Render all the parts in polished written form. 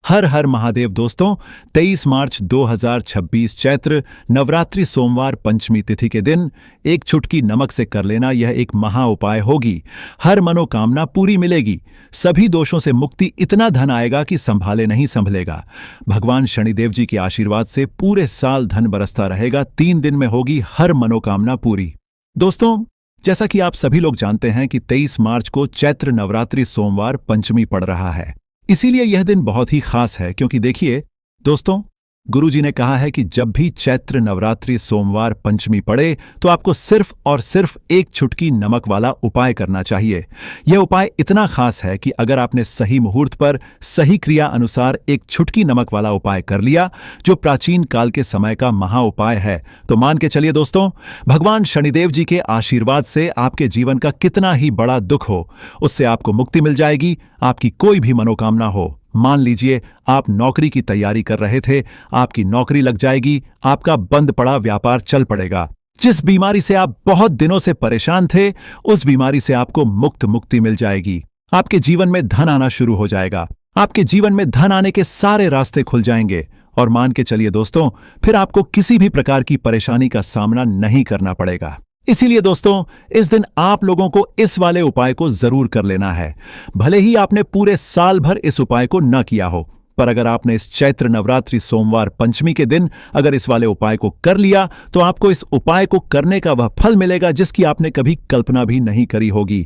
हर हर महादेव दोस्तों। 23 मार्च 2026 चैत्र नवरात्रि सोमवार पंचमी तिथि के दिन एक चुटकी नमक से कर लेना यह एक महा उपाय होगी। हर मनोकामना पूरी मिलेगी, सभी दोषों से मुक्ति, इतना धन आएगा कि संभाले नहीं संभलेगा। भगवान शनिदेव जी के आशीर्वाद से पूरे साल धन बरसता रहेगा। 3 दिन में होगी हर मनोकामना पूरी। दोस्तों, जैसा कि आप सभी लोग जानते हैं कि 23 मार्च को चैत्र नवरात्रि सोमवार पंचमी पड़ रहा है। इसीलिए यह दिन बहुत ही खास है, क्योंकि देखिए दोस्तों, गुरुजी ने कहा है कि जब भी चैत्र नवरात्रि सोमवार पंचमी पड़े तो आपको सिर्फ और सिर्फ एक चुटकी नमक वाला उपाय करना चाहिए। यह उपाय इतना खास है कि अगर आपने सही मुहूर्त पर सही क्रिया अनुसार एक चुटकी नमक वाला उपाय कर लिया, जो प्राचीन काल के समय का महा उपाय है, तो मान के चलिए दोस्तों, भगवान शनिदेव जी के आशीर्वाद से आपके जीवन का कितना ही बड़ा दुख हो, उससे आपको मुक्ति मिल जाएगी। आपकी कोई भी मनोकामना हो, मान लीजिए आप नौकरी की तैयारी कर रहे थे, आपकी नौकरी लग जाएगी, आपका बंद पड़ा व्यापार चल पड़ेगा। जिस बीमारी से आप बहुत दिनों से परेशान थे, उस बीमारी से आपको मुक्ति मिल जाएगी। आपके जीवन में धन आना शुरू हो जाएगा। आपके जीवन में धन आने के सारे रास्ते खुल जाएंगे। और मान के चलिए दोस्तों, फिर आपको किसी भी प्रकार की परेशानी का सामना नहीं करना पड़ेगा। इसीलिए दोस्तों, इस दिन आप लोगों को इस वाले उपाय को जरूर कर लेना है। भले ही आपने पूरे साल भर इस उपाय को न किया हो, पर अगर आपने इस चैत्र नवरात्रि सोमवार पंचमी के दिन अगर इस वाले उपाय को कर लिया, तो आपको इस उपाय को करने का वह फल मिलेगा जिसकी आपने कभी कल्पना भी नहीं करी होगी।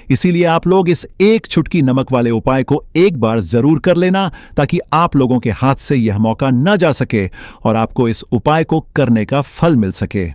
इसीलिए आप लोग इस एक चुटकी नमक वाले उपाय को एक बार जरूर कर लेना, ताकि आप लोगों के हाथ से यह मौका न जा सके और आपको इस उपाय को करने का फल मिल सके।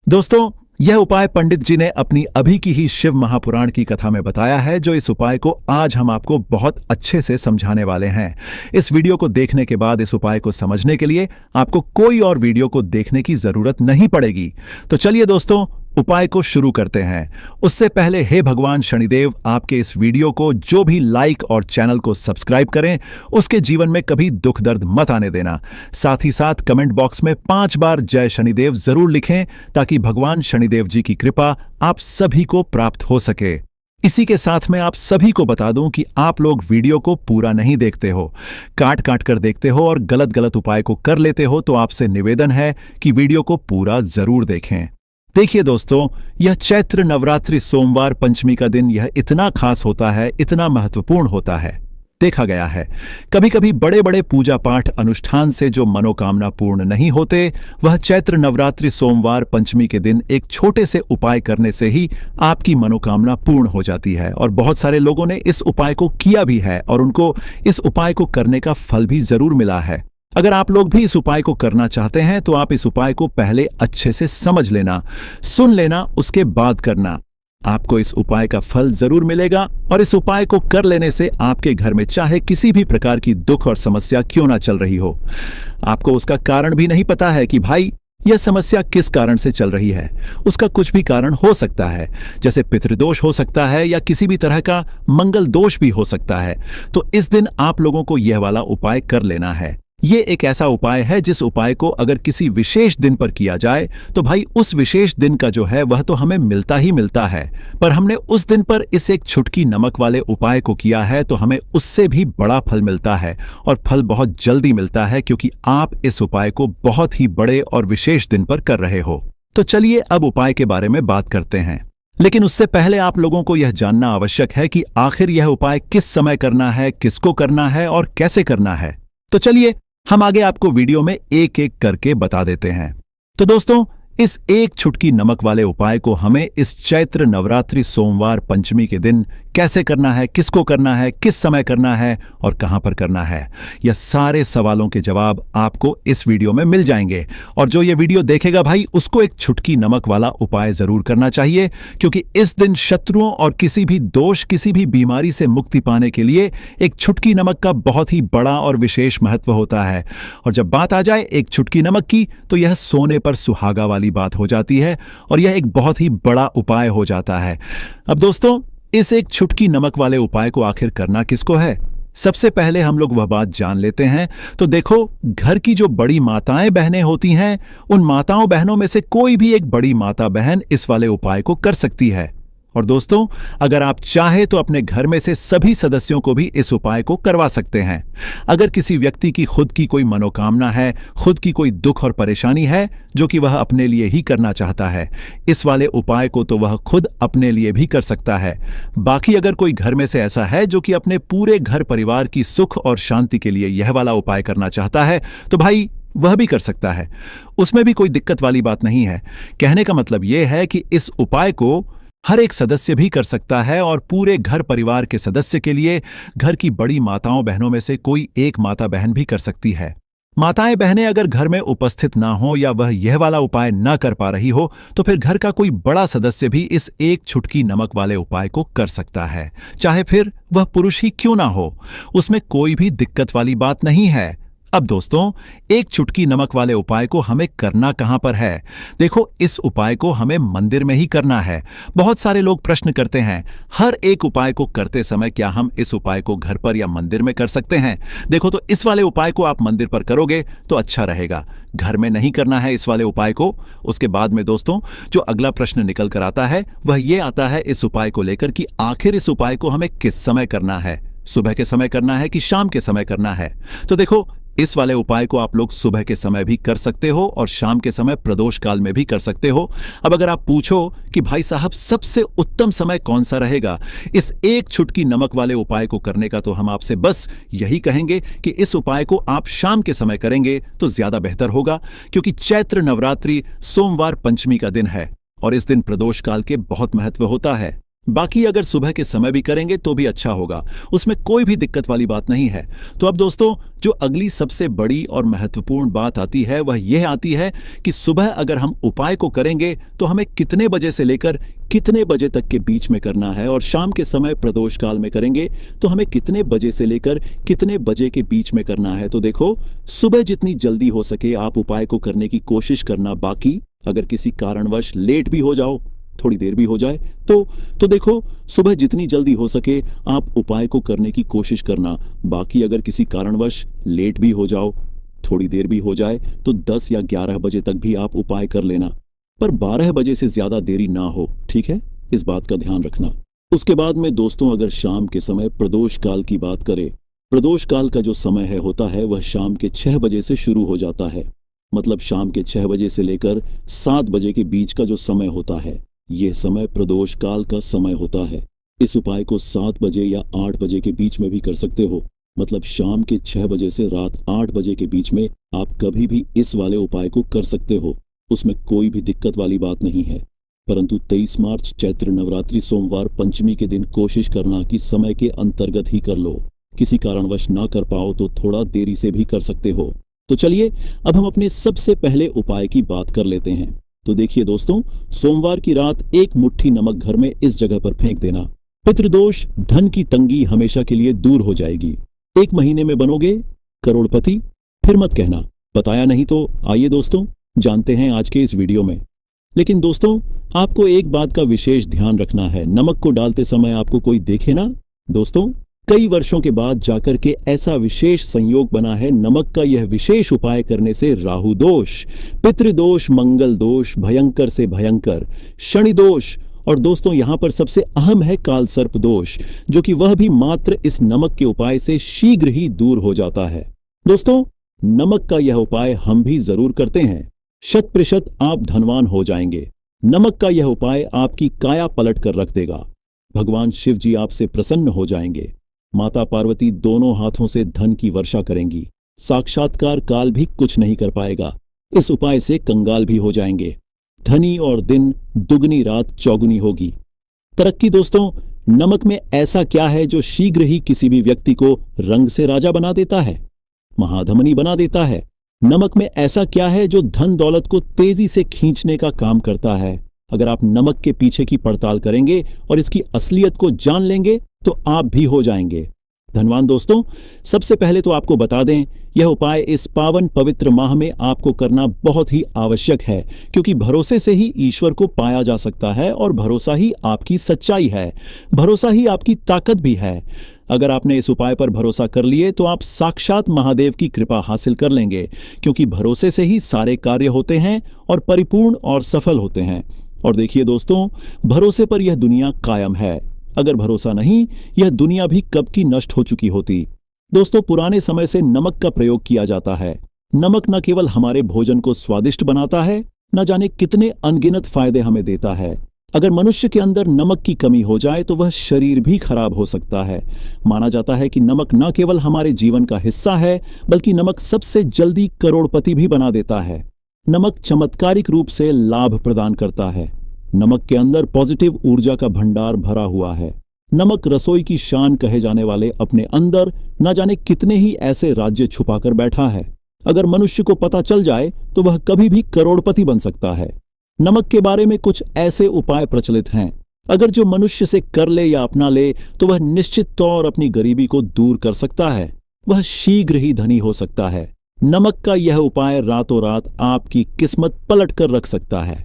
दोस्तों, यह उपाय पंडित जी ने अपनी अभी की ही शिव महापुराण की कथा में बताया है, जो इस उपाय को आज हम आपको बहुत अच्छे से समझाने वाले हैं। इस वीडियो को देखने के बाद इस उपाय को समझने के लिए आपको कोई और वीडियो को देखने की जरूरत नहीं पड़ेगी। तो चलिए दोस्तों, उपाय को शुरू करते हैं। उससे पहले हे भगवान शनिदेव, आपके इस वीडियो को जो भी लाइक और चैनल को सब्सक्राइब करें, उसके जीवन में कभी दुख दर्द मत आने देना। साथ ही साथ कमेंट बॉक्स में 5 बार जय शनिदेव जरूर लिखें, ताकि भगवान शनिदेव जी की कृपा आप सभी को प्राप्त हो सके। इसी के साथ मैं आप सभी को बता दूं कि आप लोग वीडियो को पूरा नहीं देखते हो, काट काट कर देखते हो और गलत उपाय को कर लेते हो, तो आपसे निवेदन है कि वीडियो को पूरा जरूर देखें। देखिए दोस्तों, यह चैत्र नवरात्रि सोमवार पंचमी का दिन यह इतना खास होता है, इतना महत्वपूर्ण होता है। देखा गया है कभी कभी बड़े बड़े पूजा पाठ अनुष्ठान से जो मनोकामना पूर्ण नहीं होते, वह चैत्र नवरात्रि सोमवार पंचमी के दिन एक छोटे से उपाय करने से ही आपकी मनोकामना पूर्ण हो जाती है। और बहुत सारे लोगों ने इस उपाय को किया भी है और उनको इस उपाय को करने का फल भी जरूर मिला है। अगर आप लोग भी इस उपाय को करना चाहते हैं, तो आप इस उपाय को पहले अच्छे से समझ लेना, सुन लेना, उसके बाद करना। आपको इस उपाय का फल जरूर मिलेगा। और इस उपाय को कर लेने से आपके घर में चाहे किसी भी प्रकार की दुख और समस्या क्यों ना चल रही हो, आपको उसका कारण भी नहीं पता है कि भाई यह समस्या किस कारण से चल रही है। उसका कुछ भी कारण हो सकता है, जैसे पितृदोष हो सकता है या किसी भी तरह का मंगल दोष भी हो सकता है। तो इस दिन आप लोगों को यह वाला उपाय कर लेना है। ये एक ऐसा उपाय है जिस उपाय को अगर किसी विशेष दिन पर किया जाए, तो भाई उस विशेष दिन का जो है वह तो हमें मिलता ही मिलता है, पर हमने उस दिन पर इस एक चुटकी नमक वाले उपाय को किया है तो हमें उससे भी बड़ा फल मिलता है। और फल बहुत जल्दी मिलता है, क्योंकि आप इस उपाय को बहुत ही बड़े और विशेष दिन पर कर रहे हो। तो चलिए अब उपाय के बारे में बात करते हैं। लेकिन उससे पहले आप लोगों को यह जानना आवश्यक है कि आखिर यह उपाय किस समय करना है, किसको करना है और कैसे करना है। तो चलिए हम आगे आपको वीडियो में एक एक करके बता देते हैं। तो दोस्तों, इस एक चुटकी नमक वाले उपाय को हमें इस चैत्र नवरात्रि सोमवार पंचमी के दिन कैसे करना है, किसको करना है, किस समय करना है और कहां पर करना है, यह सारे सवालों के जवाब आपको इस वीडियो में मिल जाएंगे। और जो ये वीडियो देखेगा भाई, उसको एक चुटकी नमक वाला उपाय जरूर करना चाहिए, क्योंकि इस दिन शत्रुओं और किसी भी दोष, किसी भी बीमारी से मुक्ति पाने के लिए एक चुटकी नमक का बहुत ही बड़ा और विशेष महत्व होता है। और जब बात आ जाए एक चुटकी नमक की, तो यह सोने पर सुहागा वाली बात हो जाती है और यह एक बहुत ही बड़ा उपाय हो जाता है। अब दोस्तों, इस एक चुटकी नमक वाले उपाय को आखिर करना किसको है, सबसे पहले हम लोग वह बात जान लेते हैं। तो देखो, घर की जो बड़ी माताएं बहनें होती हैं, उन माताओं बहनों में से कोई भी एक बड़ी माता बहन इस वाले उपाय को कर सकती है। और दोस्तों, अगर आप चाहे तो अपने घर में से सभी सदस्यों को भी इस उपाय को करवा सकते हैं। अगर किसी व्यक्ति की खुद की कोई मनोकामना है, खुद की कोई दुख और परेशानी है जो कि वह अपने लिए ही करना चाहता है, इस वाले उपाय को तो वह खुद अपने लिए भी कर सकता है। बाकी अगर कोई घर में से ऐसा है जो कि अपने पूरे घर परिवार की सुख और शांति के लिए यह वाला उपाय करना चाहता है, तो भाई वह भी कर सकता है। उसमें भी कोई दिक्कत वाली बात नहीं है। कहने का मतलब यह है कि इस उपाय को हर एक सदस्य भी कर सकता है और पूरे घर परिवार के सदस्य के लिए घर की बड़ी माताओं बहनों में से कोई एक माता बहन भी कर सकती है। माताएं बहनें अगर घर में उपस्थित ना हो या वह यह वाला उपाय ना कर पा रही हो, तो फिर घर का कोई बड़ा सदस्य भी इस एक चुटकी नमक वाले उपाय को कर सकता है, चाहे फिर वह पुरुष ही क्यों ना हो। उसमें कोई भी दिक्कत वाली बात नहीं है। अब दोस्तों, एक चुटकी नमक वाले उपाय को हमें करना कहां पर है? देखो, इस उपाय को हमें मंदिर में ही करना है। बहुत सारे लोग प्रश्न करते हैं, हर एक उपाय को करते समय क्या हम इस उपाय को घर पर या मंदिर में कर सकते हैं? देखो, तो इस वाले उपाय को आप मंदिर पर करोगे तो अच्छा रहेगा। घर में नहीं करना है इस वाले उपाय को। उसके बाद में दोस्तों, जो अगला प्रश्न निकल कर आता है वह ये आता है इस उपाय को लेकर कि आखिर इस उपाय को हमें किस समय करना है? सुबह के समय करना है कि शाम के समय करना है? तो देखो, इस वाले उपाय को आप लोग सुबह के समय भी कर सकते हो और शाम के समय प्रदोष काल में भी कर सकते हो। अब अगर आप पूछो कि भाई साहब सबसे उत्तम समय कौन सा रहेगा इस एक चुटकी नमक वाले उपाय को करने का, तो हम आपसे बस यही कहेंगे कि इस उपाय को आप शाम के समय करेंगे तो ज्यादा बेहतर होगा, क्योंकि चैत्र नवरात्रि सोमवार पंचमी का दिन है और इस दिन प्रदोष काल के बहुत महत्व होता है। बाकी अगर सुबह के समय भी करेंगे तो भी अच्छा होगा, उसमें कोई भी दिक्कत वाली बात नहीं है। तो अब दोस्तों, जो अगली सबसे बड़ी और महत्वपूर्ण बात आती है वह यह आती है कि सुबह अगर हम उपाय को करेंगे तो हमें कितने बजे से लेकर कितने बजे तक के बीच में करना है, और शाम के समय प्रदोष काल में करेंगे तो हमें कितने बजे से लेकर कितने बजे के बीच में करना है। तो देखो, सुबह जितनी जल्दी हो सके आप उपाय को करने की कोशिश करना। बाकी अगर किसी कारणवश लेट भी हो जाओ, थोड़ी देर भी हो जाए, तो देखो, सुबह जितनी जल्दी हो सके आप उपाय को करने की कोशिश करना। बाकी अगर किसी कारणवश लेट भी हो जाओ, थोड़ी देर भी हो जाए, तो 10 या 11 बजे तक भी आप उपाय कर लेना, पर 12 बजे से ज्यादा देरी ना हो, ठीक है? इस बात का ध्यान रखना। उसके बाद में दोस्तों, अगर शाम के समय प्रदोष काल की बात करें, प्रदोष काल का जो समय होता है वह शाम के 6 बजे से शुरू हो जाता है। मतलब शाम के 6 बजे से लेकर 7 बजे के बीच का जो समय होता है, यह समय प्रदोष काल का समय होता है। इस उपाय को 7 बजे या 8 बजे के बीच में भी कर सकते हो। मतलब शाम के 6 बजे से रात 8 बजे के बीच में आप कभी भी इस वाले उपाय को कर सकते हो, उसमें कोई भी दिक्कत वाली बात नहीं है। परंतु 23 मार्च चैत्र नवरात्रि सोमवार पंचमी के दिन कोशिश करना कि समय के अंतर्गत ही कर लो। किसी कारणवश ना कर पाओ तो थोड़ा देरी से भी कर सकते हो। तो चलिए, अब हम अपने सबसे पहले उपाय की बात कर लेते हैं। तो देखिए दोस्तों, सोमवार की रात एक मुट्ठी नमक घर में इस जगह पर फेंक देना। पितृदोष, धन की तंगी हमेशा के लिए दूर हो जाएगी। 1 महीने में बनोगे करोड़पति। फिर मत कहना बताया नहीं। तो आइए दोस्तों, जानते हैं आज के इस वीडियो में। लेकिन दोस्तों, आपको एक बात का विशेष ध्यान रखना है, नमक को डालते समय आपको कोई देखे ना। दोस्तों, कई वर्षों के बाद जाकर के ऐसा विशेष संयोग बना है नमक का यह विशेष उपाय करने से राहु दोष, पितृदोष, मंगल दोष, भयंकर से भयंकर शनि दोष, और दोस्तों यहां पर सबसे अहम है काल सर्प दोष, जो कि वह भी मात्र इस नमक के उपाय से शीघ्र ही दूर हो जाता है। दोस्तों, नमक का यह उपाय हम भी जरूर करते हैं। 100% आप धनवान हो जाएंगे। नमक का यह उपाय आपकी काया पलट कर रख देगा। भगवान शिव जी आपसे प्रसन्न हो जाएंगे। माता पार्वती दोनों हाथों से धन की वर्षा करेंगी। साक्षात्कार काल भी कुछ नहीं कर पाएगा। इस उपाय से कंगाल भी हो जाएंगे। धनी और दिन दुगनी रात चौगुनी होगी। तरक्की दोस्तों, नमक में ऐसा क्या है जो शीघ्र ही किसी भी व्यक्ति को रंग से राजा बना देता है, महाधमनी बना देता है? नमक में ऐसा क्या है जो धन दौलत को तेजी से खींचने का काम करता है? अगर आप नमक के पीछे की पड़ताल करेंगे और इसकी असलियत को जान लेंगे तो आप भी हो जाएंगे धनवान। दोस्तों, सबसे पहले तो आपको बता दें, यह उपाय इस पावन पवित्र माह में आपको करना बहुत ही आवश्यक है, क्योंकि भरोसे से ही ईश्वर को पाया जा सकता है और भरोसा ही आपकी सच्चाई है, भरोसा ही आपकी ताकत भी है। अगर आपने इस उपाय पर भरोसा कर लिए तो आप साक्षात महादेव की कृपा हासिल कर लेंगे, क्योंकि भरोसे से ही सारे कार्य होते हैं और परिपूर्ण और सफल होते हैं। और देखिए दोस्तों, भरोसे पर यह दुनिया कायम है। अगर भरोसा नहीं, यह दुनिया भी कब की नष्ट हो चुकी होती। दोस्तों, पुराने समय से नमक का प्रयोग किया जाता है। नमक न केवल हमारे भोजन को स्वादिष्ट बनाता है, न जाने कितने अनगिनत फायदे हमें देता है। अगर मनुष्य के अंदर नमक की कमी हो जाए तो वह शरीर भी खराब हो सकता है। माना जाता है कि नमक न केवल हमारे जीवन का हिस्सा है, बल्कि नमक सबसे जल्दी करोड़पति भी बना देता है। नमक चमत्कारिक रूप से लाभ प्रदान करता है। नमक के अंदर पॉजिटिव ऊर्जा का भंडार भरा हुआ है। नमक रसोई की शान कहे जाने वाले अपने अंदर न जाने कितने ही ऐसे राज्य छुपाकर बैठा है। अगर मनुष्य को पता चल जाए तो वह कभी भी करोड़पति बन सकता है। नमक के बारे में कुछ ऐसे उपाय प्रचलित हैं, अगर जो मनुष्य से कर ले या अपना ले तो वह निश्चित तौर अपनी गरीबी को दूर कर सकता है। वह शीघ्र ही धनी हो सकता है। नमक का यह उपाय रातों रात आपकी किस्मत पलट कर रख सकता है।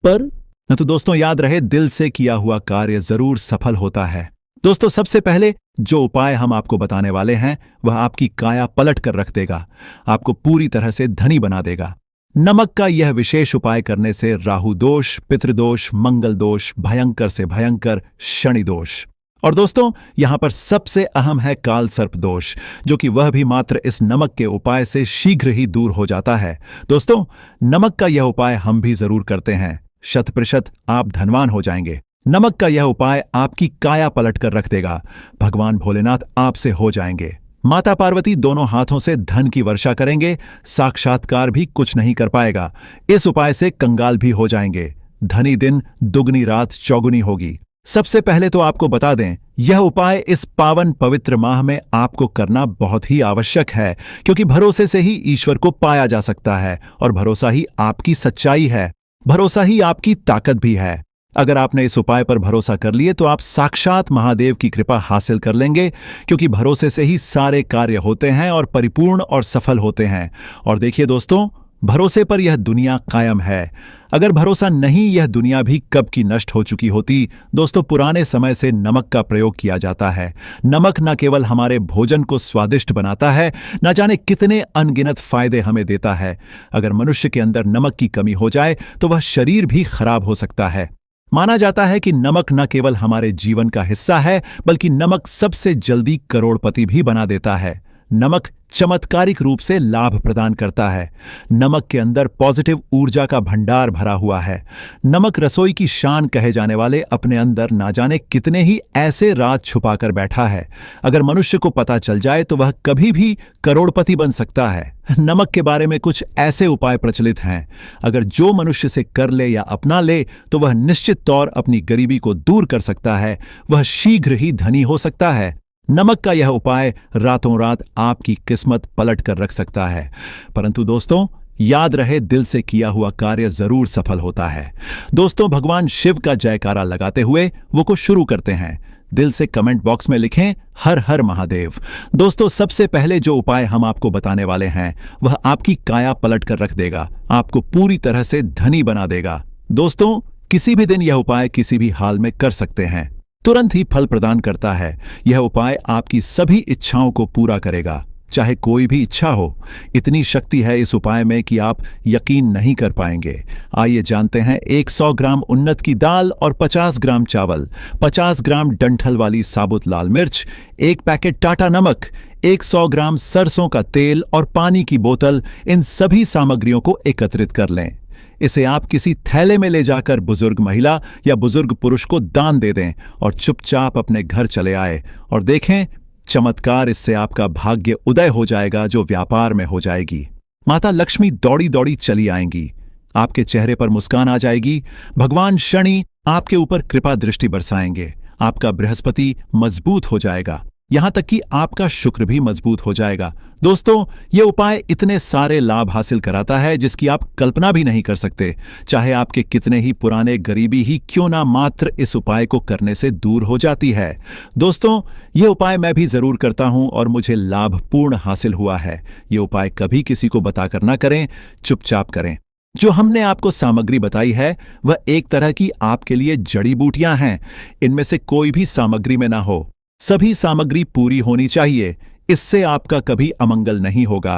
पर तो दोस्तों, याद रहे, दिल से किया हुआ कार्य जरूर सफल होता है। दोस्तों, सबसे पहले जो उपाय हम आपको बताने वाले हैं वह आपकी काया पलट कर रख देगा, आपको पूरी तरह से धनी बना देगा। नमक का यह विशेष उपाय करने से राहु दोष, पितृदोष, मंगल दोष, भयंकर से भयंकर शनि दोष, और दोस्तों यहां पर सबसे अहम है काल सर्प दोष, जो कि वह भी मात्र इस नमक के उपाय से शीघ्र ही दूर हो जाता है। दोस्तों, नमक का यह उपाय हम भी जरूर करते हैं। 100% आप धनवान हो जाएंगे। नमक का यह उपाय आपकी काया पलट कर रख देगा। भगवान भोलेनाथ आपसे हो जाएंगे। माता पार्वती दोनों हाथों से धन की वर्षा करेंगे। साक्षात्कार भी कुछ नहीं कर पाएगा। इस उपाय से कंगाल भी हो जाएंगे। धनी दिन दुगनी रात चौगुनी होगी। सबसे पहले तो आपको बता दें, यह उपाय इस पावन पवित्र माह में आपको करना बहुत ही आवश्यक है, क्योंकि भरोसे से ही ईश्वर को पाया जा सकता है और भरोसा ही आपकी सच्चाई है। भरोसा ही आपकी ताकत भी है। अगर आपने इस उपाय पर भरोसा कर लिए तो आप साक्षात महादेव की कृपा हासिल कर लेंगे, क्योंकि भरोसे से ही सारे कार्य होते हैं और परिपूर्ण और सफल होते हैं। और देखिए दोस्तों, भरोसे पर यह दुनिया कायम है। अगर भरोसा नहीं, यह दुनिया भी कब की नष्ट हो चुकी होती। दोस्तों, पुराने समय से नमक का प्रयोग किया जाता है। नमक न केवल हमारे भोजन को स्वादिष्ट बनाता है, न जाने कितने अनगिनत फायदे हमें देता है। अगर मनुष्य के अंदर नमक की कमी हो जाए तो वह शरीर भी खराब हो सकता है। माना जाता है कि नमक न केवल हमारे जीवन का हिस्सा है, बल्कि नमक सबसे जल्दी करोड़पति भी बना देता है। नमक चमत्कारिक रूप से लाभ प्रदान करता है। नमक के अंदर पॉजिटिव ऊर्जा का भंडार भरा हुआ है। नमक रसोई की शान कहे जाने वाले अपने अंदर ना जाने कितने ही ऐसे राज छुपाकर बैठा है। अगर मनुष्य को पता चल जाए तो वह कभी भी करोड़पति बन सकता है। नमक के बारे में कुछ ऐसे उपाय प्रचलित हैं, अगर जो मनुष्य से कर ले या अपना ले तो वह निश्चित तौर अपनी गरीबी को दूर कर सकता है। वह शीघ्र ही धनी हो सकता है। नमक का यह उपाय रातों रात आपकी किस्मत पलट कर रख सकता है। परंतु दोस्तों, याद रहे, दिल से किया हुआ कार्य जरूर सफल होता है। दोस्तों, भगवान शिव का जयकारा लगाते हुए वो को शुरू करते हैं। दिल से कमेंट बॉक्स में लिखें हर हर महादेव। दोस्तों, सबसे पहले जो उपाय हम आपको बताने वाले हैं वह आपकी काया पलट कर रख देगा, आपको पूरी तरह से धनी बना देगा। दोस्तों, किसी भी दिन यह उपाय किसी भी हाल में कर सकते हैं, तुरंत ही फल प्रदान करता है। यह उपाय आपकी सभी इच्छाओं को पूरा करेगा, चाहे कोई भी इच्छा हो। इतनी शक्ति है इस उपाय में कि आप यकीन नहीं कर पाएंगे। आइए जानते हैं। 100 ग्राम उन्नत की दाल और 50 ग्राम चावल, 50 ग्राम डंठल वाली साबुत लाल मिर्च, 1 पैकेट टाटा नमक, 100 ग्राम सरसों का तेल और पानी की बोतल, इन सभी सामग्रियों को एकत्रित कर लें। इसे आप किसी थैले में ले जाकर बुजुर्ग महिला या बुजुर्ग पुरुष को दान दे दें और चुपचाप अपने घर चले आए और देखें चमत्कार। इससे आपका भाग्य उदय हो जाएगा, जो व्यापार में हो जाएगी। माता लक्ष्मी दौड़ी दौड़ी चली आएंगी, आपके चेहरे पर मुस्कान आ जाएगी। भगवान शनि आपके ऊपर कृपा दृष्टि बरसाएंगे। आपका बृहस्पति मजबूत हो जाएगा, यहां तक कि आपका शुक्र भी मजबूत हो जाएगा। दोस्तों, यह उपाय इतने सारे लाभ हासिल कराता है जिसकी आप कल्पना भी नहीं कर सकते। चाहे आपके कितने ही पुराने गरीबी ही क्यों ना, मात्र इस उपाय को करने से दूर हो जाती है। दोस्तों, यह उपाय मैं भी जरूर करता हूं और मुझे लाभपूर्ण हासिल हुआ है। यह उपाय कभी किसी को बताकर ना करें, चुपचाप करें। जो हमने आपको सामग्री बताई है वह एक तरह की आपके लिए जड़ी बूटियां हैं। इनमें से कोई भी सामग्री में ना हो, सभी सामग्री पूरी होनी चाहिए। इससे आपका कभी अमंगल नहीं होगा।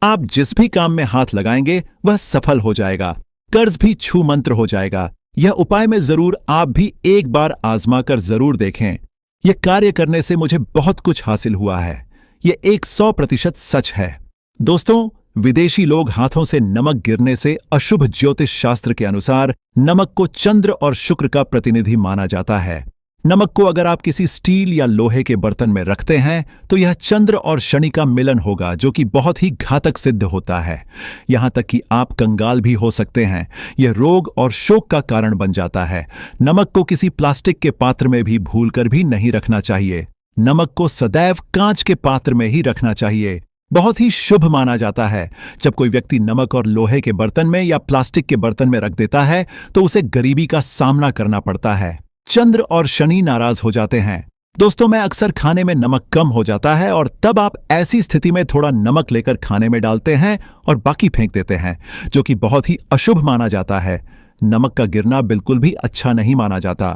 आप जिस भी काम में हाथ लगाएंगे वह सफल हो जाएगा। कर्ज भी छू मंत्र हो जाएगा। यह उपाय में जरूर आप भी एक बार आजमा कर जरूर देखें। यह कार्य करने से मुझे बहुत कुछ हासिल हुआ है। यह 100% सच है। दोस्तों, विदेशी लोग हाथों से नमक गिरने से अशुभ ज्योतिष शास्त्र के अनुसार नमक को चंद्र और शुक्र का प्रतिनिधि माना जाता है। नमक को अगर आप किसी स्टील या लोहे के बर्तन में रखते हैं तो यह चंद्र और शनि का मिलन होगा, जो कि बहुत ही घातक सिद्ध होता है। यहां तक कि आप कंगाल भी हो सकते हैं। यह रोग और शोक का कारण बन जाता है। नमक को किसी प्लास्टिक के पात्र में भी भूलकर भी नहीं रखना चाहिए। नमक को सदैव कांच के पात्र में ही रखना चाहिए। बहुत ही शुभ माना जाता है। जब कोई व्यक्ति नमक और लोहे के बर्तन में या प्लास्टिक के बर्तन में रख देता है तो उसे गरीबी का सामना करना पड़ता है। चंद्र और शनि नाराज हो जाते हैं। दोस्तों, मैं अक्सर खाने में नमक कम हो जाता है और तब आप ऐसी स्थिति में थोड़ा नमक लेकर खाने में डालते हैं और बाकी फेंक देते हैं, जो कि बहुत ही अशुभ माना जाता है। नमक का गिरना बिल्कुल भी अच्छा नहीं माना जाता।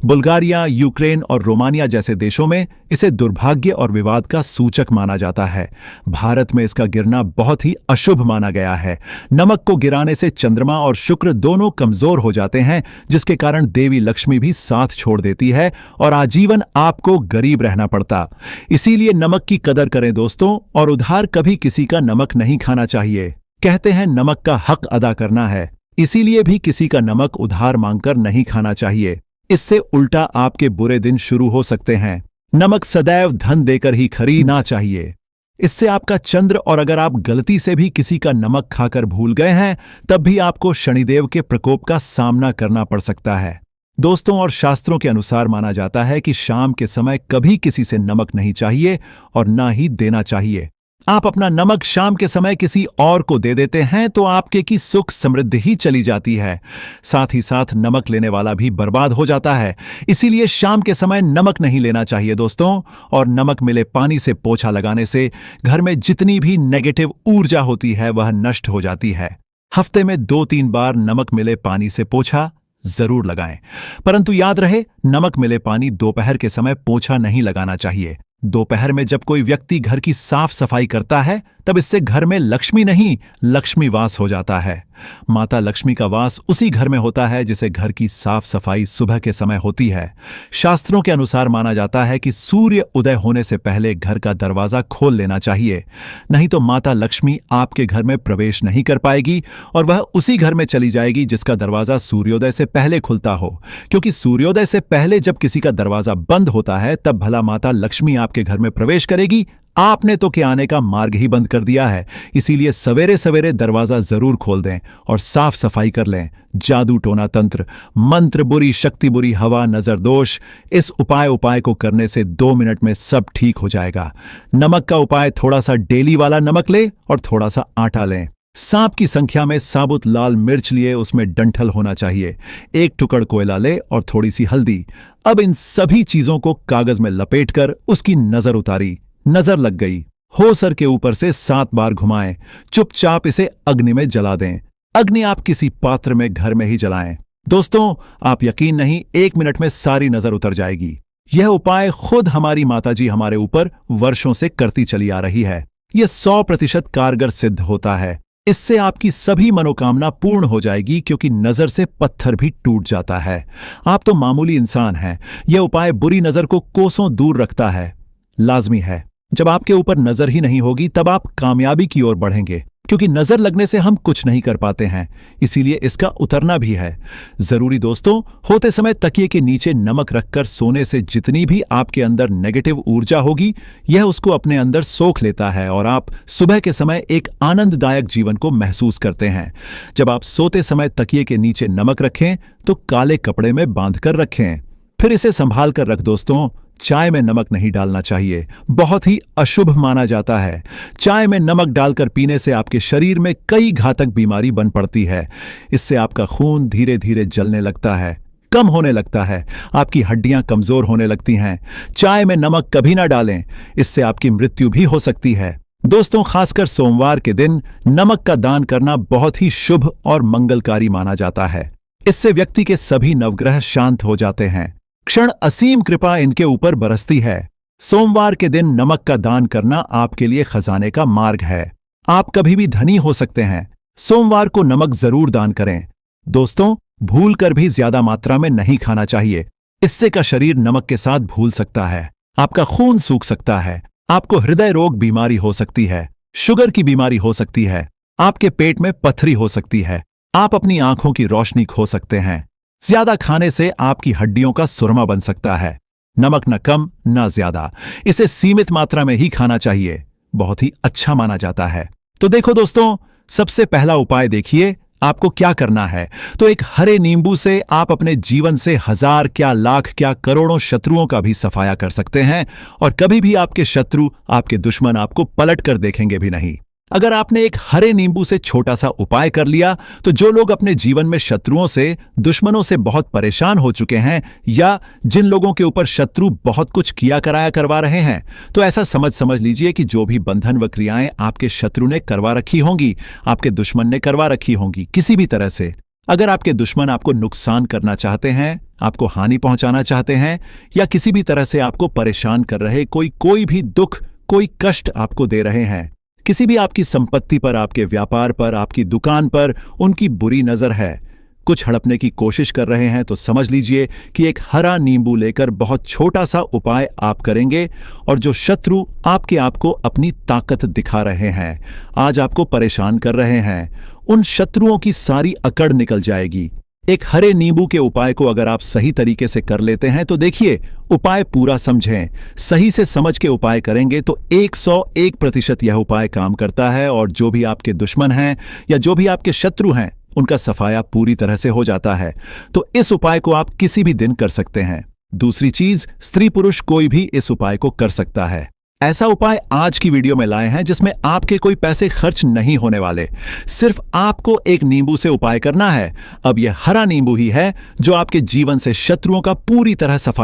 बुल्गारिया, यूक्रेन और रोमानिया जैसे देशों में इसे दुर्भाग्य और विवाद का सूचक माना जाता है। भारत में इसका गिरना बहुत ही अशुभ माना गया है। नमक को गिराने से चंद्रमा और शुक्र दोनों कमजोर हो जाते हैं, जिसके कारण देवी लक्ष्मी भी साथ छोड़ देती है और आजीवन आपको गरीब रहना पड़ता। इसीलिए नमक की कदर करें दोस्तों, और उधार कभी किसी का नमक नहीं खाना चाहिए। कहते हैं नमक का हक अदा करना है, इसीलिए भी किसी का नमक उधार मांगकर नहीं खाना चाहिए। इससे उल्टा आपके बुरे दिन शुरू हो सकते हैं। नमक सदैव धन देकर ही खरीदना चाहिए। इससे आपका चंद्र, और अगर आप गलती से भी किसी का नमक खाकर भूल गए हैं तब भी आपको शनिदेव के प्रकोप का सामना करना पड़ सकता है। दोस्तों, और शास्त्रों के अनुसार माना जाता है कि शाम के समय कभी किसी से नमक नहीं चाहिए और ना ही देना चाहिए। आप अपना नमक शाम के समय किसी और को दे देते हैं तो आपके की सुख समृद्धि ही चली जाती है। साथ ही साथ नमक लेने वाला भी बर्बाद हो जाता है। इसीलिए शाम के समय नमक नहीं लेना चाहिए दोस्तों। और नमक मिले पानी से पोछा लगाने से घर में जितनी भी नेगेटिव ऊर्जा होती है वह नष्ट हो जाती है। हफ्ते में 2-3 बार नमक मिले पानी से पोछा जरूर लगाएं, परंतु याद रहे, नमक मिले पानी दोपहर के समय पोछा नहीं लगाना चाहिए। दोपहर में जब कोई व्यक्ति घर की साफ सफाई करता है तब इससे घर में लक्ष्मी नहीं, लक्ष्मी वास हो जाता है। माता लक्ष्मी का वास उसी घर में होता है जिसे घर की साफ सफाई सुबह के समय होती है। शास्त्रों के अनुसार माना जाता है कि सूर्य उदय होने से पहले घर का दरवाजा खोल लेना चाहिए, नहीं तो माता लक्ष्मी आपके घर में प्रवेश नहीं कर पाएगी और वह उसी घर में चली जाएगी जिसका दरवाजा सूर्योदय से पहले खुलता हो। क्योंकि सूर्योदय से पहले जब किसी का दरवाजा बंद होता है तब भला माता लक्ष्मी आपके घर में प्रवेश करेगी? आपने तो के आने का मार्ग ही बंद कर दिया है। इसीलिए सवेरे सवेरे दरवाजा जरूर खोल दें और साफ सफाई कर लें। जादू टोना तंत्र, मंत्र, बुरी शक्ति, बुरी हवा, नजर दोष, इस उपाय को करने से 2 मिनट में सब ठीक हो जाएगा। नमक का उपाय, थोड़ा सा डेली वाला नमक ले और थोड़ा सा आटा लें। सांप की संख्या में साबुत लाल मिर्च लिए, उसमें डंठल होना चाहिए। 1 टुकड़ कोयला ले और थोड़ी सी हल्दी। अब इन सभी चीजों को कागज में लपेटकर उसकी नजर उतारी। नजर लग गई, हो सर के ऊपर से 7 बार घुमाएं। चुपचाप इसे अग्नि में जला दें। अग्नि आप किसी पात्र में घर में ही जलाएं। दोस्तों, आप यकीन नहीं, 1 मिनट में सारी नजर उतर जाएगी। यह उपाय खुद हमारी माताजी हमारे ऊपर वर्षों से करती चली आ रही है। यह 100% कारगर सिद्ध होता है। इससे आपकी सभी मनोकामना पूर्ण हो जाएगी, क्योंकि नजर से पत्थर भी टूट जाता है। आप तो मामूली इंसान हैं। यह उपाय बुरी नजर को कोसों दूर रखता है। लाजमी है, जब आपके ऊपर नजर ही नहीं होगी तब आप कामयाबी की ओर बढ़ेंगे, क्योंकि नजर लगने से हम कुछ नहीं कर पाते हैं। इसीलिए इसका उतरना भी है जरूरी। दोस्तों, होते समय तकिए के नीचे नमक रखकर सोने से जितनी भी आपके अंदर नेगेटिव ऊर्जा होगी, यह उसको अपने अंदर सोख लेता है और आप सुबह के समय एक आनंददायक जीवन को महसूस करते हैं। जब आप सोते समय तकिए के नीचे नमक रखें तो काले कपड़े में बांधकर रखें, फिर इसे संभाल कर रख। दोस्तों, चाय में नमक नहीं डालना चाहिए, बहुत ही अशुभ माना जाता है। चाय में नमक डालकर पीने से आपके शरीर में कई घातक बीमारी बन पड़ती है। इससे आपका खून धीरे धीरे जलने लगता है, कम होने लगता है, आपकी हड्डियां कमजोर होने लगती हैं। चाय में नमक कभी ना डालें, इससे आपकी मृत्यु भी हो सकती है। दोस्तों, खासकर सोमवार के दिन नमक का दान करना बहुत ही शुभ और मंगलकारी माना जाता है। इससे व्यक्ति के सभी नवग्रह शांत हो जाते हैं। क्षण असीम कृपा इनके ऊपर बरसती है। सोमवार के दिन नमक का दान करना आपके लिए खजाने का मार्ग है। आप कभी भी धनी हो सकते हैं। सोमवार को नमक जरूर दान करें। दोस्तों, भूलकर भी ज्यादा मात्रा में नहीं खाना चाहिए। इससे का शरीर नमक के साथ भूल सकता है, आपका खून सूख सकता है, आपको हृदय रोग बीमारी हो सकती है, शुगर की बीमारी हो सकती है, आपके पेट में पथरी हो सकती है, आप अपनी आंखों की रोशनी खो सकते हैं। ज्यादा खाने से आपकी हड्डियों का सुरमा बन सकता है। नमक न कम न ज्यादा, इसे सीमित मात्रा में ही खाना चाहिए, बहुत ही अच्छा माना जाता है। तो देखो दोस्तों, सबसे पहला उपाय देखिए आपको क्या करना है। तो एक हरे नींबू से आप अपने जीवन से हजार क्या लाख क्या करोड़ों शत्रुओं का भी सफाया कर सकते हैं, और कभी भी आपके शत्रु, आपके दुश्मन आपको पलट कर देखेंगे भी नहीं। अगर आपने एक हरे नींबू से छोटा सा उपाय कर लिया, तो जो लोग अपने जीवन में शत्रुओं से, दुश्मनों से बहुत परेशान हो चुके हैं, या जिन लोगों के ऊपर शत्रु बहुत कुछ किया कराया करवा रहे हैं, तो ऐसा समझ लीजिए कि जो भी बंधन व क्रियाएं आपके शत्रु ने करवा रखी होंगी, आपके दुश्मन ने करवा रखी होंगी किसी भी तरह से। अगर आपके दुश्मन आपको नुकसान करना चाहते हैं, आपको हानि पहुंचाना चाहते हैं, या किसी भी तरह से आपको परेशान कर रहे, कोई भी दुख, कोई कष्ट आपको दे रहे हैं, किसी भी आपकी संपत्ति पर, आपके व्यापार पर, आपकी दुकान पर उनकी बुरी नजर है, कुछ हड़पने की कोशिश कर रहे हैं, तो समझ लीजिए कि एक हरा नींबू लेकर बहुत छोटा सा उपाय आप करेंगे, और जो शत्रु आपके आप को अपनी ताकत दिखा रहे हैं, आज आपको परेशान कर रहे हैं, उन शत्रुओं की सारी अकड़ निकल जाएगी। एक हरे नींबू के उपाय को अगर आप सही तरीके से कर लेते हैं, तो देखिए, उपाय पूरा समझें, सही से समझ के उपाय करेंगे तो 101% यह उपाय काम करता है, और जो भी आपके दुश्मन हैं या जो भी आपके शत्रु हैं, उनका सफाया पूरी तरह से हो जाता है। तो इस उपाय को आप किसी भी दिन कर सकते हैं। दूसरी चीज, स्त्री पुरुष कोई भी इस उपाय को कर सकता है। ऐसा उपाय आज की वीडियो में लाए हैं जिसमें आपके कोई पैसे खर्च नहीं होने वाले, सिर्फ आपको एक नींबू से उपाय करना है। अब यह हरा नींबू ही है जो आपके जीवन से शत्रुओं का पूरी तरह सफाया